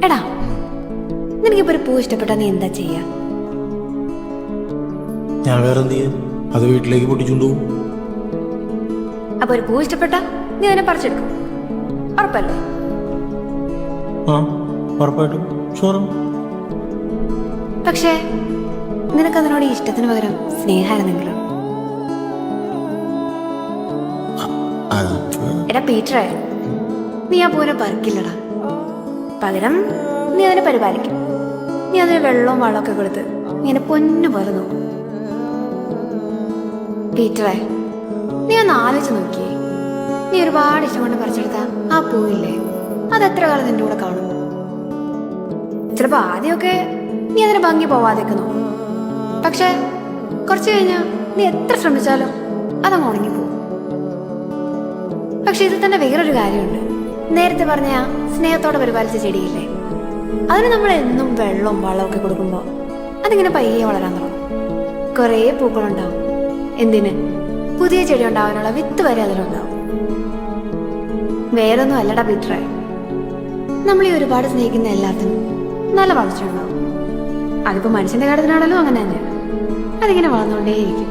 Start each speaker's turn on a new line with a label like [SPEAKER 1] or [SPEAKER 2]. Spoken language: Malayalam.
[SPEAKER 1] എടാ, നിനക്കിപ്പോ ഒരു പൂ ഇഷ്ടപ്പെട്ടാ നീ എന്താ ചെയ്യാ?
[SPEAKER 2] ഞാൻ വേറെ എന്ത് ചെയ്യാൻ? അത് വീട്ടിലേക്ക് പൊട്ടിച്ചുകൊണ്ട് പോകും.
[SPEAKER 1] അപ്പൊ ഒരു പൂ ഇഷ്ടപ്പെട്ടാ നീ അതിനെ പറിച്ചെടുക്കും, ഉറപ്പല്ലേ?
[SPEAKER 2] ആ, ഉറപ്പായിട്ടും ഷുവറും.
[SPEAKER 1] പക്ഷേ നിനക്കതിനോട് ഇഷ്ടത്തിന് പകരം സ്നേഹമായിരുന്നെങ്കിലോ? എടാ പീറ്ററേ, നീ ആ പൂവിനെ പറിക്കില്ലടാ. പകരം നീ അതിനെ പരിപാലിക്കും. നീ അതിന് വെള്ളവും വളമൊക്കെ കൊടുത്ത് നീ എന്നെ പൊന്നു പോലെ നോക്കും. പീറ്ററേ, നീ ഒന്ന് ആലോചിച്ച് നോക്കിയേ. നീ ഒരുപാട് ഇഷ്ടം കൊണ്ട് പറിച്ചെടുത്ത ആ പൂവില്ലേ, അത് എത്ര കാലം നിന്റെ കൂടെ കാണും? ചിലപ്പോ ആദ്യമൊക്കെ നീ അതിന് ഭംഗി പോവാതെയൊക്കെ നോക്കും. പക്ഷെ കുറച്ചു കഴിഞ്ഞാൽ നീ എത്ര ശ്രമിച്ചാലും അതങ്ങ് ഉണങ്ങിപ്പോവും. പക്ഷെ ഇതിൽ തന്നെ വേറൊരു കാര്യമുണ്ട്. നേരത്തെ പറഞ്ഞ സ്നേഹത്തോടെ പരിപാലിച്ച ചെടിയില്ലേ, അതിന് നമ്മൾ എന്നും വെള്ളവും വളവും ഒക്കെ കൊടുക്കുമ്പോൾ അതിങ്ങനെ പയ്യെ വളരാൻ തുടങ്ങും. കുറേ പൂക്കളുണ്ടാവും. എന്തിന്, പുതിയ ചെടി ഉണ്ടാവാനുള്ള വിത്ത് വരെ അതിലുണ്ടാവും. വേറൊന്നും അല്ലടാ പീറ്ററേ, നമ്മൾ ഈ ഒരുപാട് സ്നേഹിക്കുന്ന എല്ലാത്തിനും നല്ല വളർച്ചയുണ്ടാവും. അതിപ്പോ മനുഷ്യന്റെ കാര്യത്തിനാണല്ലോ അങ്ങനെ തന്നെയാണ്. അതിങ്ങനെ വളർന്നുകൊണ്ടേയിരിക്കും.